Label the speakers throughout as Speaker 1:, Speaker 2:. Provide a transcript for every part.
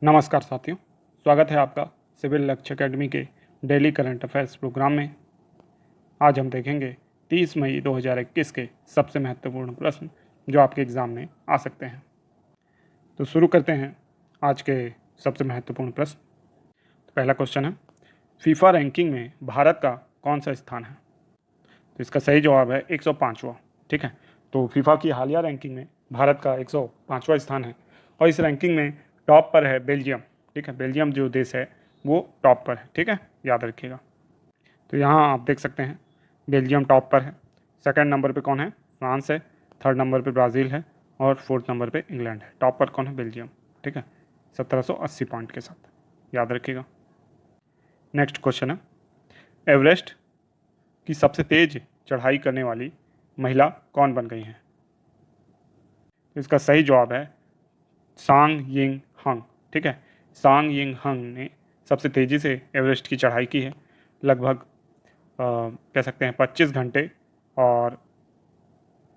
Speaker 1: नमस्कार साथियों, स्वागत है आपका सिविल लक्ष्य एकेडमी के डेली करंट अफेयर्स प्रोग्राम में। आज हम देखेंगे 30 मई 2021 के सबसे महत्वपूर्ण प्रश्न जो आपके एग्ज़ाम में आ सकते हैं। तो शुरू करते हैं आज के सबसे महत्वपूर्ण प्रश्न। तो पहला क्वेश्चन है, फीफा रैंकिंग में भारत का कौन सा स्थान है? तो इसका सही जवाब है 105वां। ठीक है, तो फीफा की हालिया रैंकिंग में भारत का 105वां स्थान है और इस रैंकिंग में टॉप पर है बेल्जियम। ठीक है, बेल्जियम जो देश है वो टॉप पर है। ठीक है, याद रखिएगा। तो यहाँ आप देख सकते हैं बेल्जियम टॉप पर है। सेकंड नंबर पे कौन है? फ्रांस है। थर्ड नंबर पे ब्राज़ील है और फोर्थ नंबर पे इंग्लैंड है। टॉप पर कौन है? बेल्जियम। ठीक है, 1780 पॉइंट के साथ, याद रखिएगा। नेक्स्ट क्वेश्चन है, एवरेस्ट की सबसे तेज चढ़ाई करने वाली महिला कौन बन गई हैं? इसका सही जवाब है सांग यिंग हंग। ठीक है, सांग यिंग हंग ने सबसे तेज़ी से एवरेस्ट की चढ़ाई की है। लगभग कह सकते हैं 25 घंटे और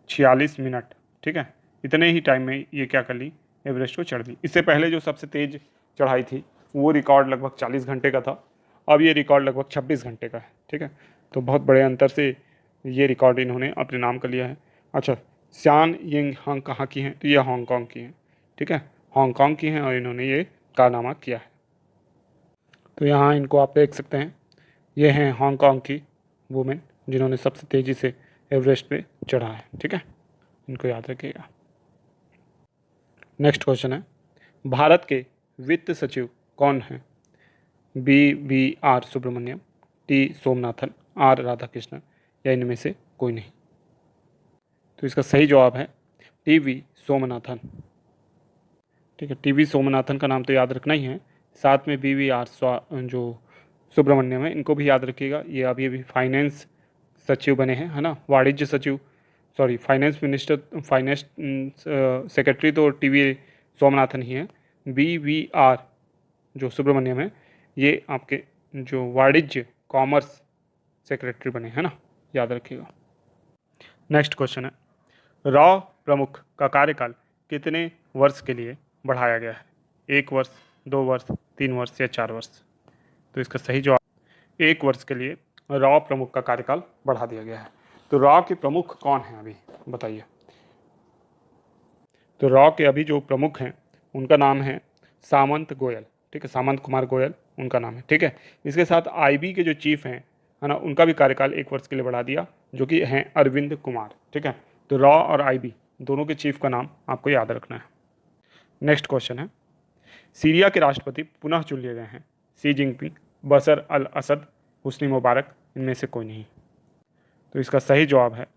Speaker 1: 46 मिनट। ठीक है, इतने ही टाइम में ये क्या कर ली? एवरेस्ट को चढ़ ली। इससे पहले जो सबसे तेज़ चढ़ाई थी वो रिकॉर्ड लगभग 40 घंटे का था। अब ये रिकॉर्ड लगभग 26 घंटे का है। ठीक है, तो बहुत बड़े अंतर से ये रिकॉर्ड इन्होंने अपने नाम कर लिया है। अच्छा, सियान यिंग हंग कहाँ की हैं? तो ये हांगकांग की हैं। ठीक है, हांगकांग की हैं और इन्होंने ये कारनामा किया है। तो यहाँ इनको आप देख सकते हैं, ये हैं हांगकांग की वुमेन जिन्होंने सबसे तेज़ी से एवरेस्ट पे चढ़ा है। ठीक है, इनको याद रखिएगा। नेक्स्ट क्वेश्चन है, भारत के वित्त सचिव कौन हैं? BVR Subramaniam, T Somanathan, R Radhakrishnan या इनमें से कोई नहीं? तो इसका सही जवाब है TV सोमनाथन। ठीक है, TV सोमनाथन का नाम तो याद रखना ही है, साथ में BVR जो सुब्रमण्यम है इनको भी याद रखिएगा। ये अभी अभी फाइनेंस सचिव बने हैं, है ना, वाणिज्य सचिव, sorry finance minister, finance secretary तो TV सोमनाथन ही है। BVR जो सुब्रमण्यम है ये आपके जो वाणिज्य कॉमर्स सेक्रेटरी बने, है ना, याद रखिएगा। नेक्स्ट क्वेश्चन है, रॉ प्रमुख का कार्यकाल कितने वर्ष के लिए बढ़ाया गया है? 1 वर्ष, 2 वर्ष, 3 वर्ष या 4 वर्ष? तो इसका सही जवाब 1 वर्ष के लिए रॉ प्रमुख का कार्यकाल बढ़ा दिया गया है। तो रॉ के प्रमुख कौन हैं अभी बताइए? तो रॉ के अभी जो प्रमुख हैं उनका नाम है सामंत गोयल। ठीक है, सामंत कुमार गोयल उनका नाम है। ठीक है, इसके साथ IB के जो चीफ हैं, है ना, उनका भी कार्यकाल 1 वर्ष के लिए बढ़ा दिया, जो कि हैं अरविंद कुमार। ठीक है, तो रॉ और IB दोनों के चीफ का नाम आपको याद रखना है। नेक्स्ट क्वेश्चन है, सीरिया के राष्ट्रपति पुनः चुन लिए गए हैं, शी जिनपिंग, बशर अल असद, हुस्नी मुबारक, इनमें से कोई नहीं? तो इसका सही जवाब है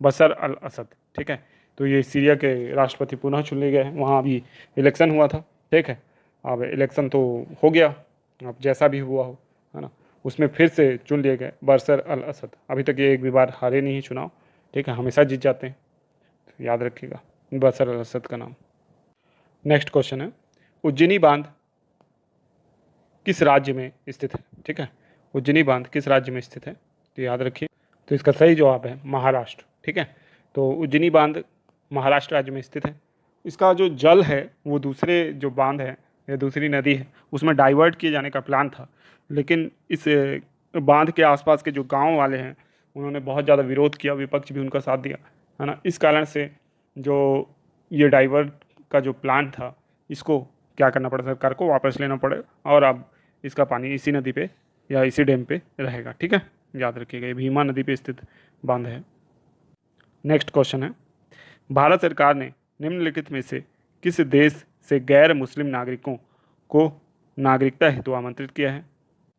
Speaker 1: बशर अल असद। ठीक है, तो ये सीरिया के राष्ट्रपति पुनः चुन लिए गए हैं। वहाँ अभी इलेक्शन हुआ था। ठीक है, अब इलेक्शन तो हो गया, अब जैसा भी हुआ हो, है ना, उसमें फिर से चुन लिए गए बशर अल असद। अभी तक ये एक भी बार हारे नहीं चुनाव। ठीक है, हमेशा जीत जाते हैं, तो याद रखिएगा बशर अल असद का नाम। नेक्स्ट क्वेश्चन है, उज्जैनी बांध किस राज्य में स्थित है? ठीक है, उज्जैनी बांध किस राज्य में स्थित है? तो याद रखिए, तो इसका सही जवाब है महाराष्ट्र। ठीक है, तो उज्जैनी बांध महाराष्ट्र राज्य में स्थित है। इसका जो जल है वो दूसरे जो बांध है या दूसरी नदी है उसमें डाइवर्ट किए जाने का प्लान था, लेकिन इस बांध के आसपास के जो गांव वाले हैं उन्होंने बहुत ज़्यादा विरोध किया, विपक्ष भी उनका साथ दिया, है ना। इस कारण से जो ये डाइवर्ट का जो प्लान था इसको क्या करना पड़ा, सरकार को वापस लेना पड़े और अब इसका पानी इसी नदी पे या इसी डैम पे रहेगा। ठीक है, याद रखिएगा, ये भीमा नदी पे स्थित बांध है। नेक्स्ट क्वेश्चन है, भारत सरकार ने निम्नलिखित में से किस देश से गैर मुस्लिम नागरिकों को नागरिकता हेतु आमंत्रित किया है?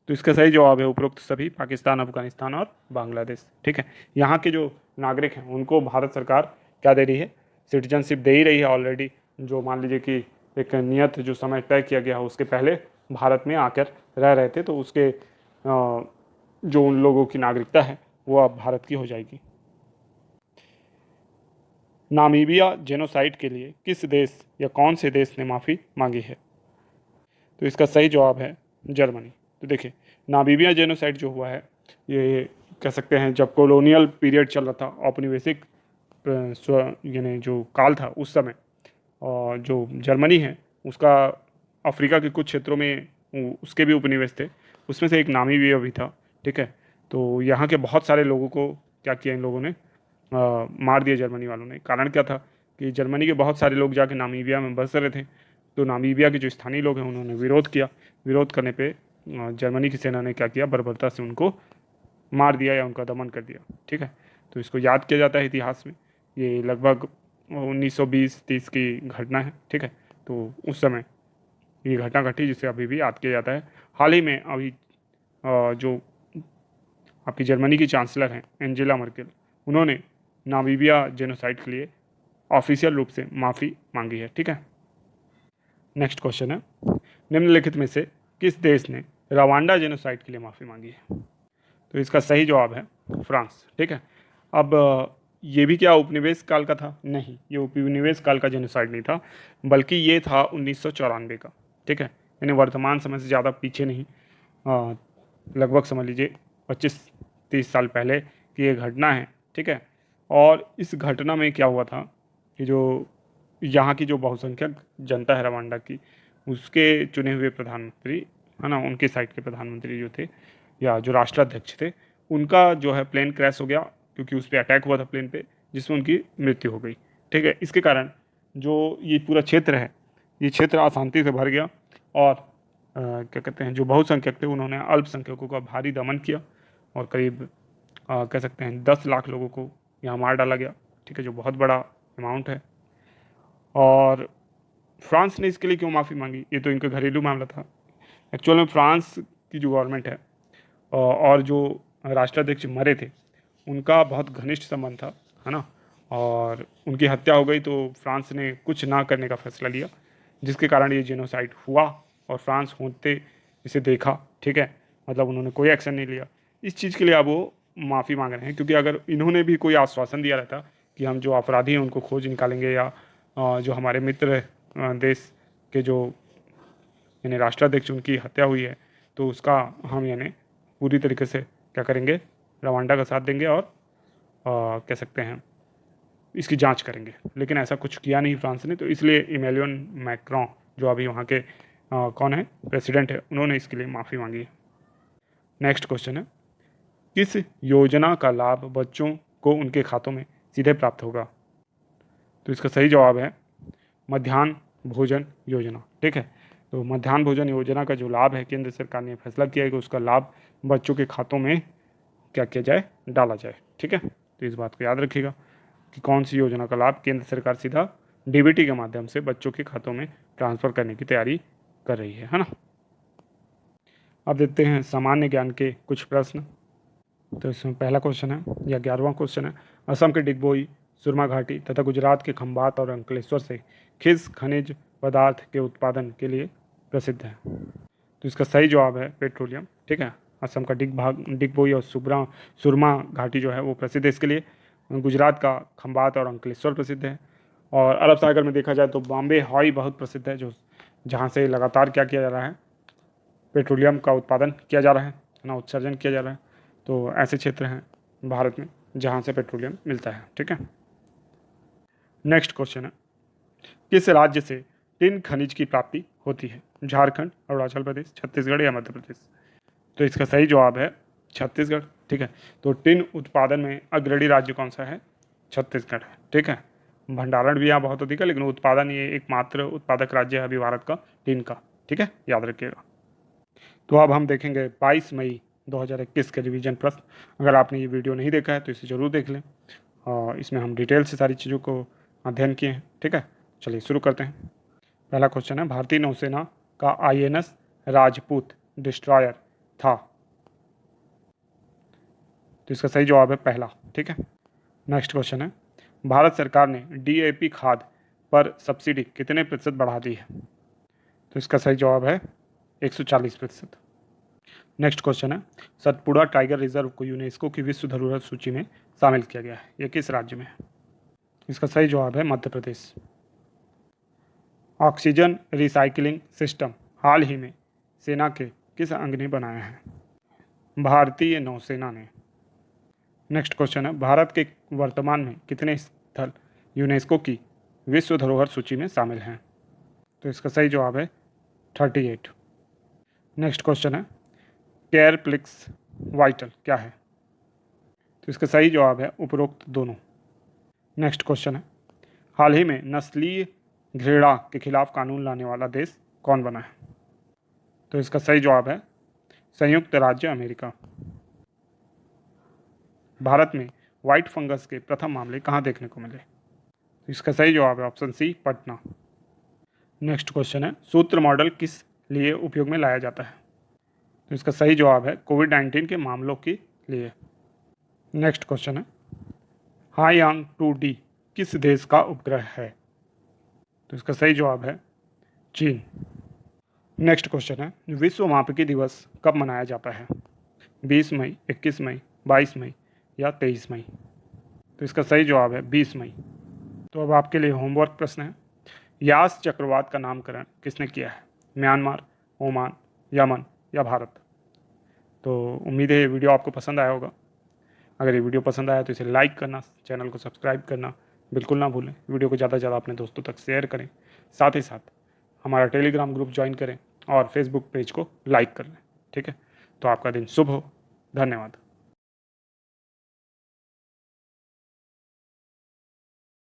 Speaker 1: तो इसका सही जवाब है उपरोक्त सभी, पाकिस्तान, अफगानिस्तान और बांग्लादेश। ठीक है, यहाँ के जो नागरिक हैं उनको भारत सरकार क्या दे रही है? सिटीजनशिप दे ही रही है ऑलरेडी। जो मान लीजिए कि एक नियत जो समय तय किया गया है उसके पहले भारत में आकर रह रहे थे, तो उसके जो उन लोगों की नागरिकता है वो अब भारत की हो जाएगी। नामीबिया जेनोसाइड के लिए किस देश या कौन से देश ने माफ़ी मांगी है? तो इसका सही जवाब है जर्मनी। तो देखिए, नामीबिया जेनोसाइड जो हुआ है ये कह सकते हैं जब कॉलोनियल पीरियड चल रहा था, औपनिवेशिक यानी जो काल था उस समय, और जो जर्मनी है उसका अफ्रीका के कुछ क्षेत्रों में उसके भी उपनिवेश थे, उसमें से एक नामीबिया भी था। ठीक है, तो यहाँ के बहुत सारे लोगों को क्या किया इन लोगों ने, मार दिया जर्मनी वालों ने। कारण क्या था कि जर्मनी के बहुत सारे लोग जाके नामीबिया में बस रहे थे, तो नामीबिया के जो स्थानीय लोग हैं उन्होंने विरोध किया। विरोध करने पे जर्मनी की सेना ने क्या किया, बर्बरता से उनको मार दिया या उनका दमन कर दिया। ठीक है, तो इसको याद किया जाता है इतिहास में। ये लगभग 1920-30 की घटना है। ठीक है, तो उस समय ये घटना घटी जिसे अभी भी याद किया जाता है। हाल ही में अभी जो आपकी जर्मनी की चांसलर हैं एंजेला मर्केल, उन्होंने नामीबिया जेनोसाइड के लिए ऑफिशियल रूप से माफ़ी मांगी है। ठीक है, नेक्स्ट क्वेश्चन है, निम्नलिखित में से किस देश ने रवांडा जेनोसाइड के लिए माफ़ी मांगी है? तो इसका सही जवाब है फ्रांस। ठीक है, अब ये भी क्या उपनिवेश काल का था? नहीं, ये उपनिवेश काल का जेनोसाइड नहीं था, बल्कि ये था 1994 का। ठीक है, यानी वर्तमान समय से ज़्यादा पीछे नहीं, लगभग समझ लीजिए 25-30 साल पहले की ये घटना है। ठीक है, और इस घटना में क्या हुआ था कि जो यहाँ की जो बहुसंख्यक जनता है रवांडा की, उसके चुने हुए प्रधानमंत्री है ना, उनके साइड के प्रधानमंत्री जो थे या जो राष्ट्राध्यक्ष थे, उनका जो है प्लेन क्रैश हो गया, क्योंकि उस पर अटैक हुआ था प्लेन पे, जिसमें उनकी मृत्यु हो गई। ठीक है, इसके कारण जो ये पूरा क्षेत्र है, ये क्षेत्र अशांति से भर गया, और क्या कहते हैं, जो बहुसंख्यक थे उन्होंने अल्पसंख्यकों का भारी दमन किया, और करीब कह सकते हैं 10 लाख लोगों को यहाँ मार डाला गया। ठीक है, जो बहुत बड़ा अमाउंट है। और फ्रांस ने इसके लिए क्यों माफ़ी मांगी? ये तो इनका घरेलू मामला था। एक्चुअल में फ्रांस की जो गवर्नमेंट है और जो राष्ट्राध्यक्ष मरे थे, उनका बहुत घनिष्ठ संबंध था, है ना, और उनकी हत्या हो गई, तो फ्रांस ने कुछ ना करने का फैसला लिया, जिसके कारण ये जेनोसाइड हुआ, और फ्रांस होते इसे देखा। ठीक है, मतलब उन्होंने कोई एक्शन नहीं लिया। इस चीज़ के लिए अब वो माफ़ी मांग रहे हैं, क्योंकि अगर इन्होंने भी कोई आश्वासन दिया रहता कि हम जो अपराधी हैं उनको खोज निकालेंगे, या जो हमारे मित्र देश के जो यानी राष्ट्राध्यक्ष उनकी हत्या हुई है, तो उसका हम यानी पूरी तरीके से क्या करेंगे, रवांडा का साथ देंगे, और कह सकते हैं इसकी जांच करेंगे। लेकिन ऐसा कुछ किया नहीं फ्रांस ने, तो इसलिए इमैनुअल मैक्रों जो अभी वहाँ के कौन है, प्रेसिडेंट है, उन्होंने इसके लिए माफ़ी मांगी है। नेक्स्ट क्वेश्चन है, किस योजना का लाभ बच्चों को उनके खातों में सीधे प्राप्त होगा? तो इसका सही जवाब है मध्याह्न भोजन योजना। ठीक है, तो मध्याह्न भोजन योजना का जो लाभ है, केंद्र सरकार ने फैसला किया है कि उसका लाभ बच्चों के खातों में क्या किया जाए, डाला जाए। ठीक है, तो इस बात को याद रखिएगा कि कौन सी योजना का लाभ केंद्र सरकार सीधा डीबीटी के माध्यम से बच्चों के खातों में ट्रांसफ़र करने की तैयारी कर रही है ना। अब देखते हैं सामान्य ज्ञान के कुछ प्रश्न। तो इसमें पहला क्वेश्चन है या 11वां क्वेश्चन है, असम के डिगबोई, सुरमा घाटी तथा गुजरात के खंबात और अंकलेश्वर से किस खनिज पदार्थ के उत्पादन के लिए प्रसिद्ध है? तो इसका सही जवाब है पेट्रोलियम। ठीक है, असम का डिगबोई और सुरमा घाटी जो है वो प्रसिद्ध है इसके लिए। गुजरात का खंबात और अंकलेश्वर प्रसिद्ध है। और अरब सागर में देखा जाए तो बॉम्बे हॉई बहुत प्रसिद्ध है, जो जहाँ से लगातार क्या किया जा रहा है, पेट्रोलियम का उत्पादन किया जा रहा है ना, उत्सर्जन किया जा रहा है। तो ऐसे क्षेत्र हैं भारत में जहाँ से पेट्रोलियम मिलता है। ठीक है, नेक्स्ट क्वेश्चन है, किस राज्य से टिन खनिज की प्राप्ति होती है? झारखंड, अरुणाचल प्रदेश, छत्तीसगढ़ या मध्य प्रदेश? तो इसका सही जवाब है छत्तीसगढ़। ठीक है, तो टिन उत्पादन में अग्रणी राज्य कौन सा है? छत्तीसगढ़ है। ठीक है, भंडारण भी यहाँ बहुत अधिक है, लेकिन उत्पादन ये एकमात्र उत्पादक राज्य है अभी भारत का टिन का। ठीक है, याद रखिएगा। तो अब हम देखेंगे 22 मई 2021 के रिवीजन प्रश्न। अगर आपने ये वीडियो नहीं देखा है तो इसे ज़रूर देख लें, और इसमें हम डिटेल से सारी चीज़ों को अध्ययन किए हैं। ठीक है, चलिए शुरू करते हैं। पहला क्वेश्चन है, भारतीय नौसेना का INS राजपूत डिस्ट्रॉयर था? तो इसका सही जवाब है पहला। ठीक है, नेक्स्ट क्वेश्चन है, भारत सरकार ने DAP खाद पर सब्सिडी कितने प्रतिशत बढ़ा दी है? तो इसका सही जवाब है 140%। नेक्स्ट क्वेश्चन है, सतपुड़ा टाइगर रिजर्व को यूनेस्को की विश्व धरोहर सूची में शामिल किया गया है, ये किस राज्य में है? इसका सही जवाब है Madhya Pradesh. Oxygen recycling system हाल ही में सेना के किस अंग ने बनाया है? भारतीय नौसेना ने। नेक्स्ट क्वेश्चन है, भारत के वर्तमान में कितने स्थल यूनेस्को की विश्व धरोहर सूची में शामिल हैं? तो इसका सही जवाब है 38। नेक्स्ट क्वेश्चन है कैरप्लिक्स वाइटल क्या है? तो इसका सही जवाब है उपरोक्त दोनों। नेक्स्ट क्वेश्चन है हाल ही में नस्लीय घृणा के खिलाफ कानून लाने वाला देश कौन बना है? तो इसका सही जवाब है संयुक्त राज्य अमेरिका। भारत में व्हाइट फंगस के प्रथम मामले कहाँ देखने को मिले? तो इसका सही जवाब है option C Patna. Next question है सूत्र मॉडल किस लिए उपयोग में लाया जाता है? तो इसका सही जवाब है कोविड-19 के मामलों के लिए। नेक्स्ट क्वेश्चन है हायांग 2D किस देश का उपग्रह है? तो इसका सही जवाब है चीन। नेक्स्ट क्वेश्चन है विश्व मापिकी दिवस कब मनाया जाता है? 20 मई, 21 मई, 22 मई या 23 मई? तो इसका सही जवाब है 20 मई। तो अब आपके लिए होमवर्क प्रश्न है यास चक्रवात का नामकरण किसने किया है? म्यांमार, ओमान, यमन या भारत? तो उम्मीद है ये वीडियो आपको पसंद आया होगा। अगर ये वीडियो पसंद आया तो इसे लाइक करना, चैनल को सब्सक्राइब करना बिल्कुल ना भूलें। वीडियो को ज़्यादा से ज़्यादा अपने दोस्तों तक शेयर करें। साथ ही साथ हमारा टेलीग्राम ग्रुप ज्वाइन करें और फेसबुक पेज को लाइक कर लें। ठीक है, तो आपका दिन शुभ हो। धन्यवाद।